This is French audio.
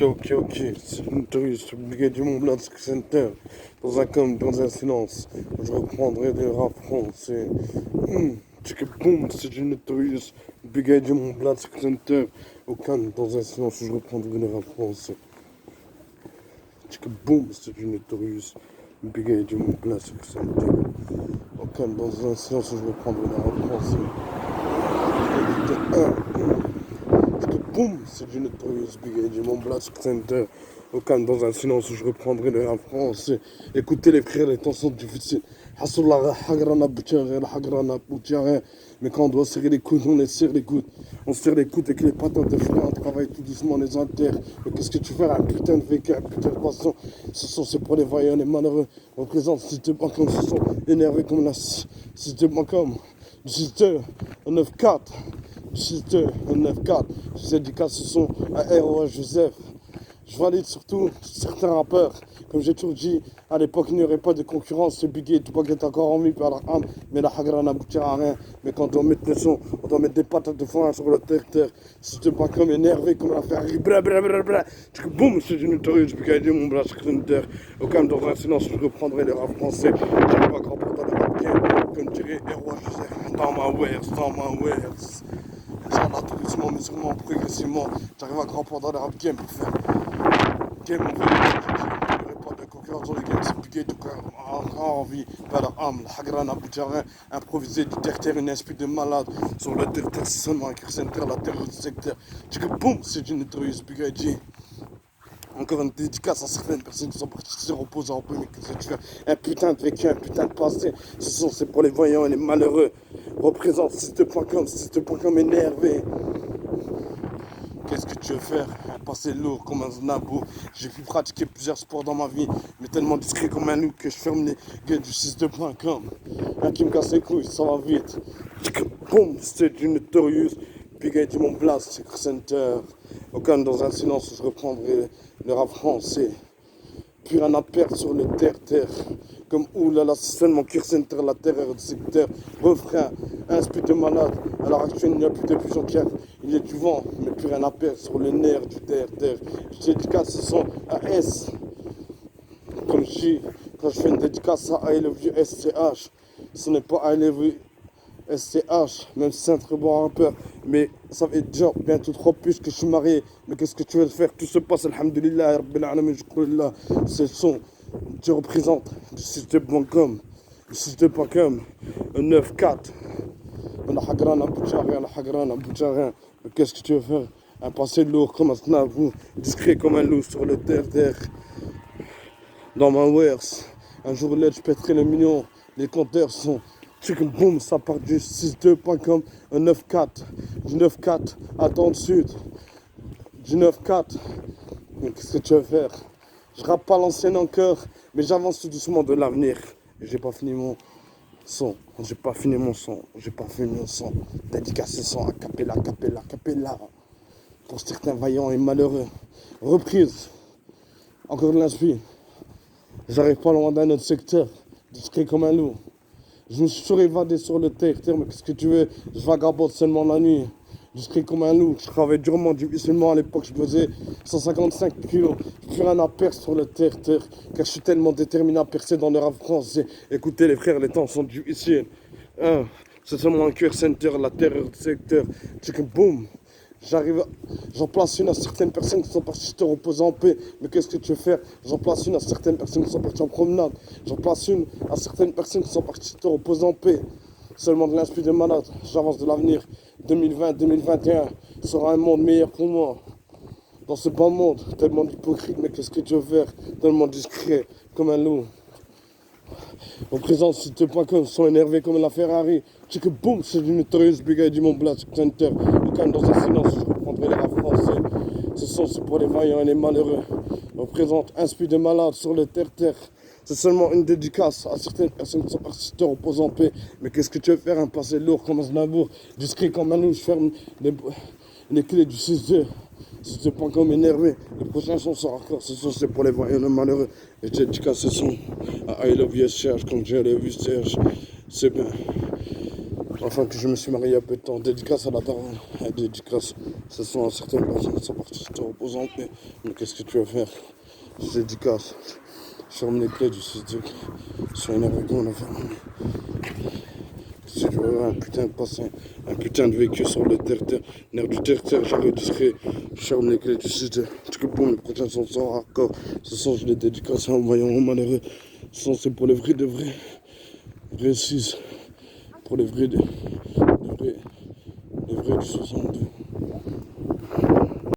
Ok. C'est une touriste obligée du Mont Blanc Center. Dans un calme, dans un silence. Je reprendrai des rap français. Tchik boum, c'est une touriste obligée du Mont Blanc Center. Au calme, dans un silence. Je reprendrai des rap français. Tchik boum, c'est une touriste obligée du Mont Blanc Center. Au calme, dans un silence. Je reprendrai des rap français. Boum, c'est une notorious big du Mont Blanc Center. Au calme, dans un silence où je reprendrai le rap français. Écoutez les frères, les temps sont difficiles. Mais quand on doit serrer les coudes, on les serre les coudes. On serre les coudes avec les patates de frères, on travaille tout doucement les inters. Mais qu'est-ce que tu fais, un putain de vécu, un putain de passant. Ce sont c'est pour les voyants, les malheureux. Représente si te banques comme ce sont énervés comme la si te banques comme. Juste un 9-4. Juste un 9-4. Je dédicace ce son à R.O.A. Joseph. Je valide surtout certains rappeurs. Comme j'ai toujours dit, à l'époque, il n'y aurait pas de concurrence. Ce Biggie, tout est encore en vie par la âme. Mais la hagra n'aboutira à rien. Mais quand on doit mettre le son, on doit mettre des patates de foin sur le terre. Si tu pas comme énervé, comme la Ferrari, boum, c'est une notorieuse Biggie, mon bras secrétaire. Au calme, dans un silence, je reprendrai les rap français. J'arrive à grand porteur de rap game, comme dirait R.O.A. Joseph. Dans ma wares. Inch'Allah, tout doucement, mais sûrement, progressivement, j'arrive à grand porteur de rap game pour faire. Game of the il n'y aurait pas de concurrence dans le game, c'est Biggie, tout cas, encore envie, par la âme, la hagrana, Boudjarin, improvisé du terre, une esprit de malade, sur le terre, c'est seulement un center, la terre du secteur. Tu que boum, c'est une notorieuse Biggie. Encore une dédicace à certaines personnes qui sont parties se reposer en peu, mais que tu fais un putain de vécu, un putain de passé. C'est pour les voyants et les malheureux. Représente System.com énervé. Qu'est-ce que tu veux faire? Un passé lourd comme un znabo. J'ai pu pratiquer plusieurs sports dans ma vie, mais tellement discret comme un loup que je ferme les gueules du System.com. Un qui me casse les couilles, ça va vite. Boum, c'est une notorieuse. Biggie du Mont Blanc, Secret Center. Au calme, dans un silence, je reprendrai le rap français. Puis rien à perdre sur le terre. Comme oulala, c'est seulement Cure Center, la terreur du secteur. Refrain, un speed de malade. À l'heure actuelle, il n'y a plus de pigeons qui il y a du vent, mais plus rien à perdre sur le nerf du terre. Je dédicace ce son à S. Comme je dis, quand je fais une dédicace à I Love You SCH, ce n'est pas I Love You SCH, même si c'est un très bon rappeur, mais ça fait déjà bientôt 3 plus que je suis marié. Mais qu'est-ce que tu veux faire? Tout se passe, alhamdulillah, rabbil alamin, c'est le son. Je représente du système.com, un 9-4. La hagrana Boudjarin. Mais qu'est-ce que tu veux faire? Un passé lourd comme un snabou, discret comme un loup sur le terre. Dans ma wares, un jour là, je pèterai le million. Les compteurs sont chicken boom, ça part du 6.2.com, un 9-4. Du 9-4, attends sud. Du 9-4. Mais qu'est-ce que tu veux faire? Je rappe pas l'ancienne encore, mais j'avance tout doucement de l'avenir. J'ai pas fini mon son. Dédicace ce son à capella. Pour certains vaillants et malheureux. Reprise. Encore de l'inspi. J'arrive pas loin d'un autre secteur. Discret comme un loup. Je me suis surévadé sur le terre, mais qu'est-ce que tu veux? Je vagabonde seulement la nuit. Discret comme un loup. Je travaille durement, difficilement à l'époque. Je pesais 155 kilos. Je fais rien à perdre sur le terre. Car je suis tellement déterminé à percer dans le rap français. Écoutez les frères, les temps sont difficiles. C'est seulement un cœur center, la terreur du secteur. Chicken boom. J'en place une à certaines personnes qui sont parties se reposer en paix. Mais qu'est-ce que tu veux faire? J'en place une à certaines personnes qui sont parties en promenade. J'en place une à certaines personnes qui sont parties se reposer en paix. Seulement de l'inspiration de malade. J'avance de l'avenir. 2020-2021 sera un monde meilleur pour moi. Dans ce bas monde, tellement d'hypocrite, mais qu'est-ce que tu veux faire? Tellement discret, comme un loup. En présence, si te.com sont énervés comme la Ferrari. Tu que boum, c'est une notorieuse Biggie du Mont Blanc Center. Au calme, dans un silence, je reprendrai les rap français. Ce sont c'est pour les vaillants et les malheureux. On présente un speed de malade sur le terre. C'est seulement une dédicace à certaines personnes qui sont parties se reposer en paix. Mais qu'est-ce que tu veux faire? Un passé lourd comme un znabour, discret comme un loup. Je ferme les clés du 6-2. Si tu pas comme énervé, les prochains sons sont encore. Ce son c'est pour les voyants et les malheureux. Et je dédicace ce son à I Love You Serge, comme j'ai vu Serge. C'est bien. Enfin, que je me suis marié il y a peu de temps. Dédicace à la daronne. Dédicace. Ce sont certaines personnes qui sont parties se reposant. Mais qu'est-ce que tu vas faire? Dédicace. Je ferme les clés du studio. Je suis énervé comme on a fermé. Si tu veux un putain de passé, un putain de vécu sur le terre-terre, nerf du terre-terre, j'enregistrerai, je ferme les clés du studio. En tout cas, pour les prochains sons sont hardcore. Ce sont je les dédicace en voyant aux malheureux. Ce sont c'est pour les vrais de vrais. Vrais 6. Pour les vrais du 62.